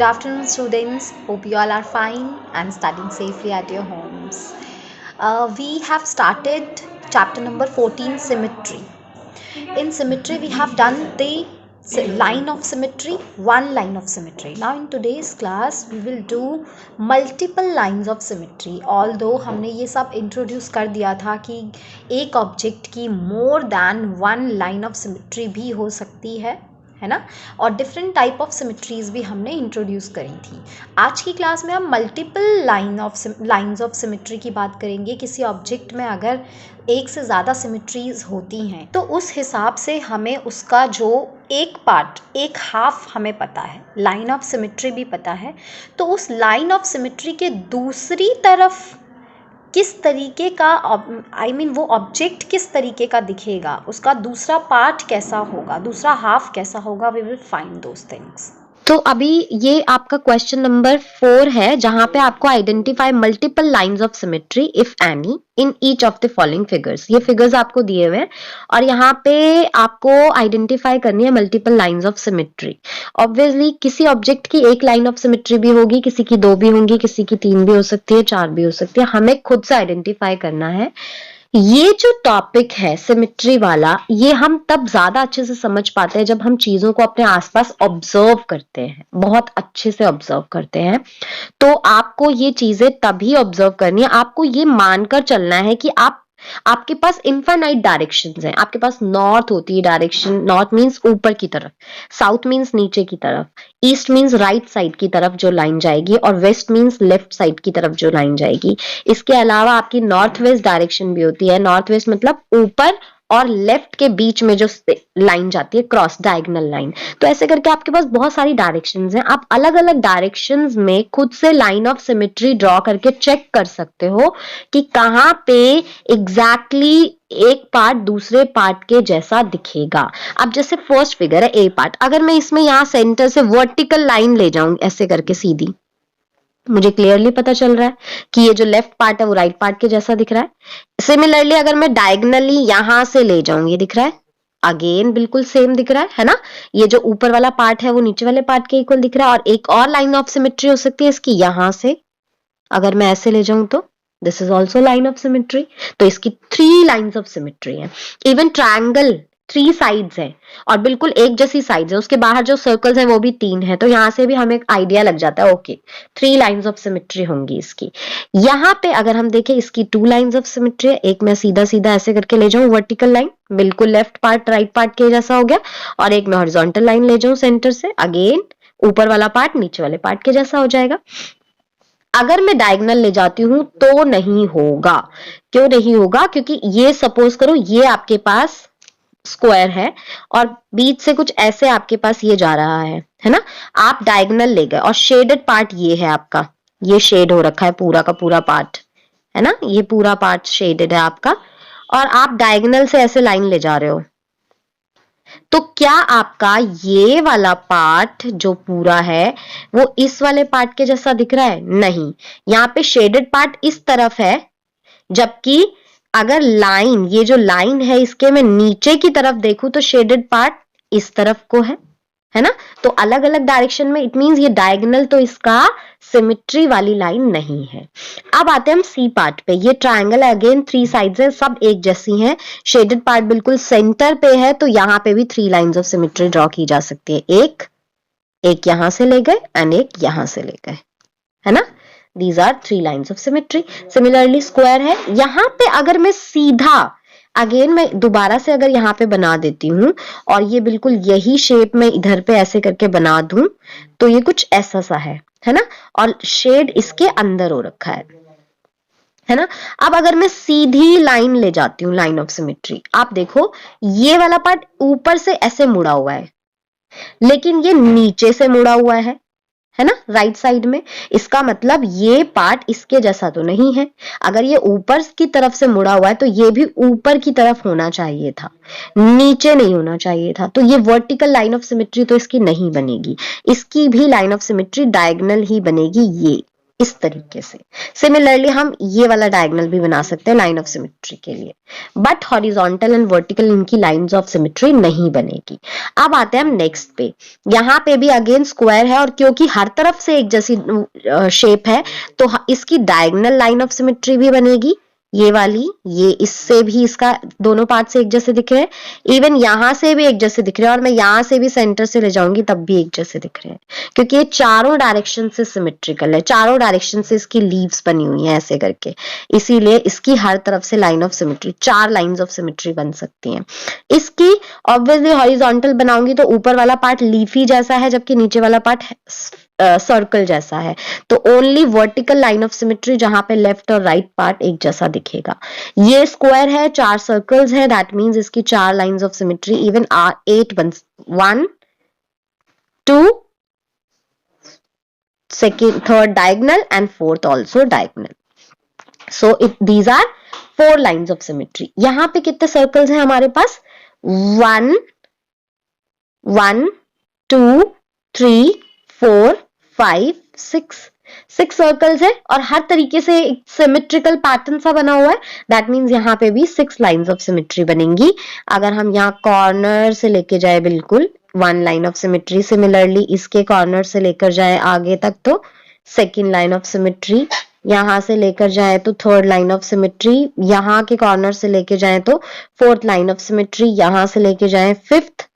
Good afternoon, students. Hope you all are fine and studying safely at your homes. We have started chapter number 14, symmetry. In symmetry, we have done the line of symmetry, one line of symmetry. Now, in today's class, we will do multiple lines of symmetry. Although हमने ये सब introduce कर दिया था कि एक object की more than one line of symmetry भी हो सकती है ना, और डिफरेंट टाइप ऑफ सिमेट्रीज भी हमने इंट्रोड्यूस करी थी. आज की क्लास में हम मल्टीपल लाइंस ऑफ सिमेट्री की बात करेंगे. किसी ऑब्जेक्ट में अगर एक से ज़्यादा सिमेट्रीज होती हैं तो उस हिसाब से हमें उसका जो एक पार्ट, एक हाफ हमें पता है, लाइन ऑफ सिमेट्री भी पता है, तो उस लाइन ऑफ सिमेट्री के दूसरी तरफ किस तरीके का वो ऑब्जेक्ट किस तरीके का दिखेगा, उसका दूसरा पार्ट कैसा होगा, दूसरा हाफ कैसा होगा, we will find those things. तो अभी ये आपका क्वेश्चन नंबर 4 है, जहां पे आपको identify multiple lines of symmetry if any in each of the following figures. ये फिगर्स आपको दिए हुए हैं और यहाँ पे आपको आइडेंटिफाई करनी है multiple lines of symmetry. Obviously किसी ऑब्जेक्ट की एक लाइन ऑफ सिमेट्री भी होगी, किसी की 2 भी होंगी, किसी की 3 भी हो सकती है, 4 भी हो सकती है. हमें खुद से आइडेंटिफाई करना है. ये जो टॉपिक है सिमेट्री वाला, ये हम तब ज्यादा अच्छे से समझ पाते हैं जब हम चीजों को अपने आसपास ऑब्जर्व करते हैं, बहुत अच्छे से ऑब्जर्व करते हैं. तो आपको ये चीजें तभी ऑब्जर्व करनी है. आपको ये मानकर चलना है कि आपके पास इनफाइनाइट डायरेक्शंस हैं. आपके पास नॉर्थ होती है डायरेक्शन, नॉर्थ मींस ऊपर की तरफ, साउथ मींस नीचे की तरफ, ईस्ट मींस राइट साइड की तरफ जो लाइन जाएगी, और वेस्ट मींस लेफ्ट साइड की तरफ जो लाइन जाएगी. इसके अलावा आपकी नॉर्थ वेस्ट डायरेक्शन भी होती है. नॉर्थ वेस्ट मतलब ऊपर और लेफ्ट के बीच में जो लाइन जाती है, क्रॉस डायगोनल लाइन. तो ऐसे करके आपके पास बहुत सारी डायरेक्शंस हैं. आप अलग अलग डायरेक्शंस में खुद से लाइन ऑफ सिमेट्री ड्रॉ करके चेक कर सकते हो कि कहां पे एग्जैक्टली एक पार्ट दूसरे पार्ट के जैसा दिखेगा. अब जैसे फर्स्ट फिगर है ए पार्ट, अगर मैं इसमें यहां सेंटर से वर्टिकल लाइन ले जाऊं ऐसे करके सीधी, मुझे क्लियरली पता चल रहा है कि ये जो लेफ्ट पार्ट है वो राइट पार्ट के जैसा दिख रहा है. सिमिलरली अगर मैं डायगनली यहां से ले जाऊं, ये दिख रहा है, अगेन बिल्कुल सेम दिख रहा है ना. ये जो ऊपर वाला पार्ट है वो नीचे वाले पार्ट के इक्वल दिख रहा है. और एक और लाइन ऑफ सिमेट्री हो सकती है इसकी, यहां से अगर मैं ऐसे ले जाऊं तो this is also line of symmetry. तो इसकी 3 लाइन्स ऑफ सिमेट्री है. इवन ट्रायंगल 3 साइड्स है और बिल्कुल एक जैसी साइड्स है, उसके बाहर जो सर्कल्स है वो भी 3 है. तो यहां से भी हमें एक आइडिया लग जाता है, ओके 3 लाइंस ऑफ सिमेट्री होंगी इसकी. यहाँ पे अगर हम देखें इसकी 2 लाइंस ऑफ सिमेट्री है. एक मैं सीधा सीधा ऐसे करके ले जाऊं वर्टिकल लाइन, बिल्कुल लेफ्ट पार्ट राइट पार्ट के जैसा हो गया, और एक मैं हॉरिजॉन्टल लाइन ले जाऊं सेंटर से, अगेन ऊपर वाला पार्ट नीचे वाले पार्ट के जैसा हो जाएगा. अगर मैं डायगोनल ले जाती हूं तो नहीं होगा. क्यों नहीं होगा? क्योंकि ये सपोज करो ये आपके पास स्क्वायर है और बीच से कुछ ऐसे आपके पास ये जा रहा है ना. आप डायगोनल ले गए और शेडेड पार्ट ये है आपका, ये शेड हो रखा है पूरा का पूरा पार्ट, है ना, ये पूरा पार्ट शेडेड है आपका, और आप डायगोनल से ऐसे लाइन ले जा रहे हो. तो क्या आपका ये वाला पार्ट जो पूरा है वो इस वाले पार्ट के जैसा दिख रहा है? नहीं. यहाँ पे शेडेड पार्ट इस तरफ है, जबकि अगर लाइन, ये जो लाइन है इसके मैं नीचे की तरफ देखूं तो शेडेड पार्ट इस तरफ को है ना. तो अलग अलग डायरेक्शन में, इट मींस ये डायगोनल तो इसका सिमेट्री वाली लाइन नहीं है. अब आते हैं हम सी पार्ट पे. ये ट्रायंगल है, अगेन 3 साइड्स है, सब एक जैसी हैं. शेडेड पार्ट बिल्कुल सेंटर पे है, तो यहाँ पे भी 3 लाइंस ऑफ सिमेट्री ड्रॉ की जा सकती है. एक यहां से ले गए एंड एक यहां से ले गए, है ना. These are 3 lines of symmetry. Similarly square है. यहाँ पे अगर मैं सीधा, अगेन मैं दोबारा से अगर यहाँ पे बना देती हूँ और ये बिल्कुल यही शेप में इधर पे ऐसे करके बना दूं तो ये कुछ ऐसा सा है ना, और शेड इसके अंदर हो रखा है ना. अब अगर मैं सीधी लाइन ले जाती हूँ, लाइन ऑफ सिमेट्री, आप देखो ये वाला पार्ट ऊपर से ऐसे मुड़ा हुआ है, लेकिन ये नीचे से मुड़ा हुआ है ना, राइट साइड में. इसका मतलब ये पार्ट इसके जैसा तो नहीं है. अगर ये ऊपर की तरफ से मुड़ा हुआ है तो ये भी ऊपर की तरफ होना चाहिए था, नीचे नहीं होना चाहिए था. तो ये वर्टिकल लाइन ऑफ सिमेट्री तो इसकी नहीं बनेगी. इसकी भी लाइन ऑफ सिमेट्री डायगोनल ही बनेगी. ये इस तरीके से। सिमिलरली हम ये वाला डायगोनल भी बना सकते हैं लाइन ऑफ सिमेट्री के लिए, बट हॉरिजॉन्टल एंड वर्टिकल इनकी लाइंस ऑफ सिमेट्री नहीं बनेगी। अब आते हैं हम नेक्स्ट पे। यहाँ पे भी अगेन स्क्वायर है और क्योंकि हर तरफ से एक जैसी शेप है तो इसकी डायगोनल लाइन ऑफ सिमेट्री भी बनेगी, ये वाली, ये इससे भी इसका दोनों पार्ट से एक जैसे दिख रहे हैं, इवन यहां से भी एक जैसे दिख रहे हैं, और मैं यहां से भी सेंटर से ले जाऊंगी तब भी एक जैसे दिख रहे हैं, क्योंकि ये चारों डायरेक्शन से सिमेट्रिकल है, चारों डायरेक्शन से इसकी लीव्स बनी हुई हैं ऐसे करके, इसीलिए इसकी हर तरफ से line of symmetry, 4 lines of symmetry बन सकती हैं। इसकी ऑब्वियसली हॉरिजॉन्टल बनाऊंगी तो ऊपर वाला पार्ट लीफी जैसा है जबकि नीचे वाला पार्ट सर्कल जैसा है, तो only vertical line of symmetry जहां पे लेफ्ट और राइट पार्ट एक जैसा दिखेगा। ये स्क्वायर है, 4 सर्कल्स है, दैट मींस इसकी 4 लाइंस ऑफ सिमेट्री इवन 8 बन, 1 2 second third diagonal and fourth also diagonal, so these are 4 lines of symmetry। यहां पे कितने सर्कल्स हैं हमारे पास, 1 1 2 3 4 5 6 सर्कल्स है और हर तरीके से एक सिमेट्रिकल पैटर्न सा बना हुआ है, दैट मींस यहाँ पे भी 6 लाइंस ऑफ सिमेट्री बनेंगी। अगर हम यहाँ कॉर्नर से लेके जाए बिल्कुल 1 लाइन ऑफ सिमेट्री, सिमिलरली इसके कॉर्नर से लेकर जाए आगे तक तो 2nd लाइन ऑफ सिमेट्री, यहां से लेकर जाए तो 3rd लाइन ऑफ सिमेट्री, यहाँ के कॉर्नर से लेके जाए तो 4th लाइन ऑफ सिमेट्री, यहां से लेके जाए 5th,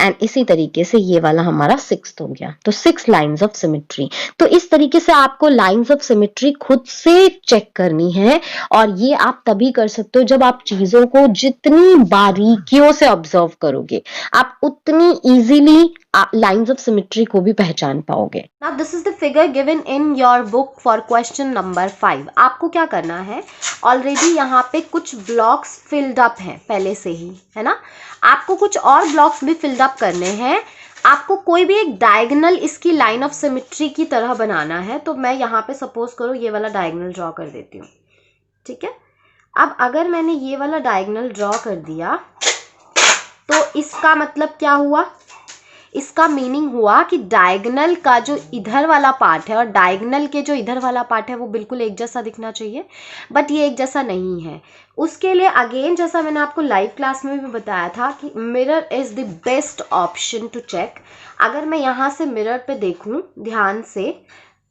एंड इसी तरीके से ये वाला हमारा 6th हो गया, तो 6 लाइंस ऑफ सिमेट्री। तो इस तरीके से आपको लाइंस ऑफ सिमेट्री खुद से चेक करनी है, और ये आप तभी कर सकते हो जब आप चीजों को जितनी बारीकियों से ऑब्जर्व करोगे, आप उतनी इजीली लाइंस ऑफ सिमेट्री को भी पहचान पाओगे। Now this is the figure given in your book for question number 5। आपको क्या करना है, ऑलरेडी यहाँ पे कुछ ब्लॉक्स फिल्ड अप हैं पहले से ही, है ना, आपको कुछ और ब्लॉक्स भी फिल्ड अप करने हैं। आपको कोई भी एक डायगोनल इसकी लाइन ऑफ सिमेट्री की तरह बनाना है, तो मैं यहाँ पे सपोज करो ये वाला डायगोनल ड्रॉ कर देती हूँ, ठीक है। अब अगर मैंने ये वाला डायगोनल ड्रॉ कर दिया तो इसका मतलब क्या हुआ, इसका मीनिंग हुआ कि डायगोनल का जो इधर वाला पार्ट है और डायगोनल के जो इधर वाला पार्ट है वो बिल्कुल एक जैसा दिखना चाहिए, बट ये एक जैसा नहीं है। उसके लिए अगेन जैसा मैंने आपको लाइव क्लास में भी बताया था कि mirror is the best option to check. अगर मैं यहाँ से मिरर पे देखूँ ध्यान से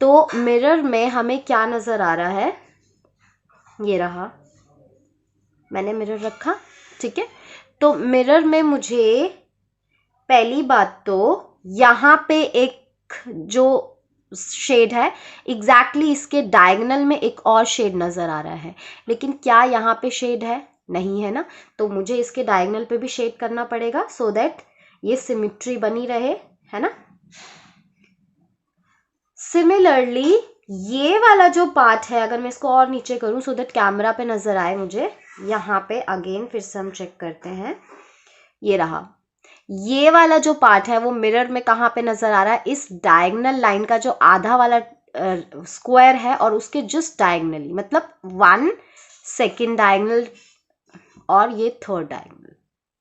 तो मिरर में हमें क्या नज़र आ रहा है, ये रहा, मैंने मिरर रखा, ठीक है। तो मिरर में मुझे पहली बात तो यहाँ पे एक जो शेड है एग्जैक्टली इसके डायगोनल में एक और शेड नज़र आ रहा है, लेकिन क्या यहाँ पे शेड है, नहीं है ना, तो मुझे इसके डायगोनल पे भी शेड करना पड़ेगा सो दैट ये सिमेट्री बनी रहे, है ना। सिमिलरली ये वाला जो पार्ट है अगर मैं इसको और नीचे करूँ सो दैट कैमरा पे नज़र आए मुझे, यहाँ पे अगेन फिर से हम चेक करते हैं, ये रहा, ये वाला जो पार्ट है वो मिरर में कहाँ पे नजर आ रहा है, इस डायगोनल लाइन का जो आधा वाला स्क्वायर है और उसके जस्ट डायगोनली, मतलब 1 2nd डायगोनल और ये 3rd डायगोनल,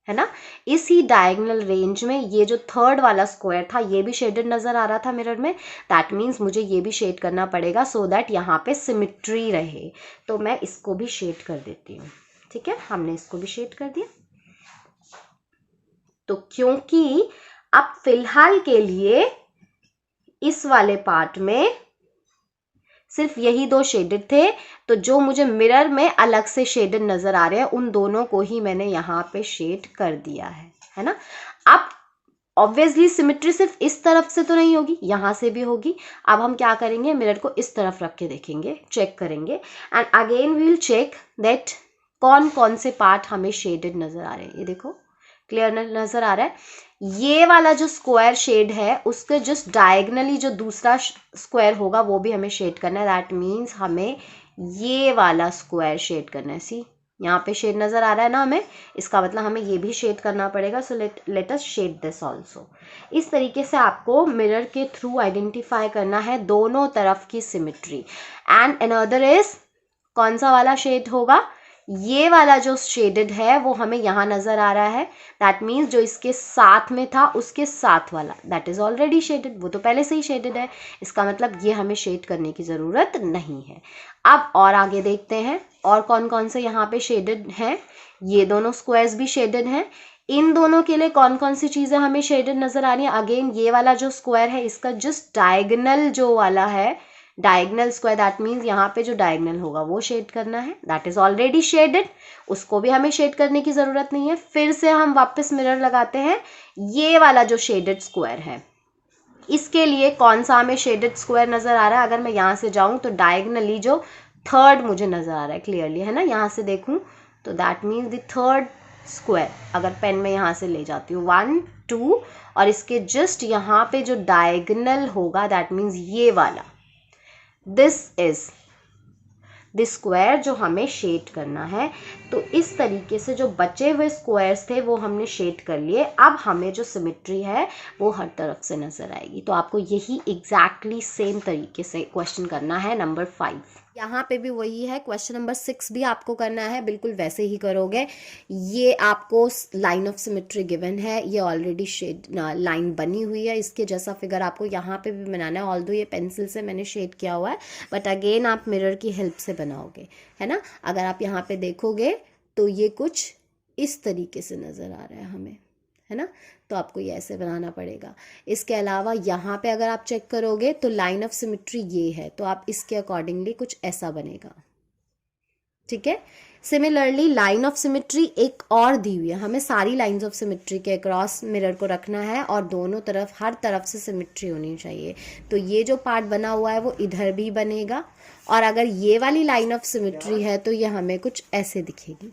है ना। इसी डायगोनल रेंज में ये जो 3rd वाला स्क्वायर था ये भी शेडेड नजर आ रहा था मिरर में, दैट मीन्स मुझे ये भी शेड करना पड़ेगा सो दैट यहाँ पे सिमेट्री रहे। तो मैं इसको भी शेड कर देती हूँ, ठीक है, हमने इसको भी शेड कर दिया। तो क्योंकि अब फिलहाल के लिए इस वाले पार्ट में सिर्फ यही 2 शेडेड थे, तो जो मुझे मिरर में अलग से शेडेड नजर आ रहे हैं उन दोनों को ही मैंने यहाँ पे शेड कर दिया है ना। अब ऑब्वियसली सिमेट्री सिर्फ इस तरफ से तो नहीं होगी, यहाँ से भी होगी। अब हम क्या करेंगे, मिरर को इस तरफ रख के देखेंगे, चेक करेंगे, and again we will check that कौन कौन से पार्ट हमें शेडेड नजर आ रहे हैं। ये देखो क्लियर नजर आ रहा है, ये वाला जो स्क्वायर शेड है उसके जस्ट डायगोनली जो दूसरा स्क्वायर होगा वो भी हमें शेड करना है, दैट मीन्स हमें ये वाला स्क्वायर शेड करना है। सी यहाँ पे शेड नजर आ रहा है ना हमें, इसका मतलब हमें ये भी शेड करना पड़ेगा, so let us shed this also. इस तरीके से आपको मिरर के थ्रू आइडेंटिफाई करना है दोनों तरफ की सिमेट्री। एंड अनदर इज कौन सा वाला शेड होगा, ये वाला जो शेडेड है वो हमें यहाँ नज़र आ रहा है, दैट मीन्स जो इसके साथ में था उसके साथ वाला दैट इज़ ऑलरेडी शेडेड, वो तो पहले से ही शेडेड है, इसका मतलब ये हमें शेड करने की ज़रूरत नहीं है। अब और आगे देखते हैं और कौन कौन से यहाँ पे शेडेड हैं। ये दोनों स्क्वायर्स भी शेडेड हैं। इन दोनों के लिए कौन कौन सी चीज़ें हमें शेडेड नज़र आ रही हैं। अगेन ये वाला जो स्क्वायर है इसका जस्ट डायगोनल जो वाला है, डायगोनल स्क्वायर, दैट मीन्स यहाँ पे जो डायगोनल होगा वो शेड करना है, दैट इज ऑलरेडी शेडेड, उसको भी हमें शेड करने की ज़रूरत नहीं है। फिर से हम वापस मिरर लगाते हैं, ये वाला जो शेडेड स्क्वायर है इसके लिए कौन सा हमें शेडेड स्क्वायर नज़र आ रहा है। अगर मैं यहाँ से जाऊँ तो डायगोनली जो थर्ड मुझे नज़र आ रहा है क्लियरली, है ना, यहाँ से देखूँ तो that means the third square. अगर पेन में यहाँ से ले जाती हूँ 1 2 और इसके जस्ट यहाँ पे जो डायगोनल होगा दैट मीन्स ये वाला, दिस इज द स्क्वायर जो हमें शेड करना है। तो इस तरीके से जो बचे हुए स्क्वायर्स थे वो हमने शेड कर लिए। अब हमें जो सिमेट्री है वो हर तरफ से नज़र आएगी। तो आपको यही एग्जैक्टली सेम तरीके से क्वेश्चन करना है नंबर 5। यहाँ पे भी वही है, क्वेश्चन नंबर 6 भी आपको करना है, बिल्कुल वैसे ही करोगे। ये आपको लाइन ऑफ सिमेट्री गिवन है, ये ऑलरेडी शेड लाइन बनी हुई है, इसके जैसा फिगर आपको यहाँ पे भी बनाना है। ऑल्दो ये पेंसिल से मैंने शेड किया हुआ है बट अगेन आप मिरर की हेल्प से बनाओगे, है ना। अगर आप यहाँ पे देखोगे तो ये कुछ इस तरीके से नज़र आ रहा है हमें, है ना, तो आपको ये ऐसे बनाना पड़ेगा। इसके अलावा यहाँ पे अगर आप चेक करोगे तो लाइन ऑफ सिमेट्री ये है, तो आप इसके अकॉर्डिंगली कुछ ऐसा बनेगा, ठीक है। सिमिलरली लाइन ऑफ सिमेट्री एक और दी हुई है, हमें सारी लाइंस ऑफ सिमेट्री के अक्रॉस मिरर को रखना है और दोनों तरफ हर तरफ से सिमेट्री होनी चाहिए। तो ये जो पार्ट बना हुआ है वो इधर भी बनेगा और अगर ये वाली लाइन ऑफ सिमेट्री है तो ये हमें कुछ ऐसे दिखेगी,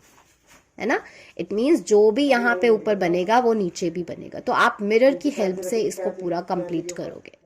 है ना। इट मीन्स जो भी यहाँ पे ऊपर बनेगा वो नीचे भी बनेगा। तो आप मिरर की हेल्प से इसको पूरा कंप्लीट करोगे।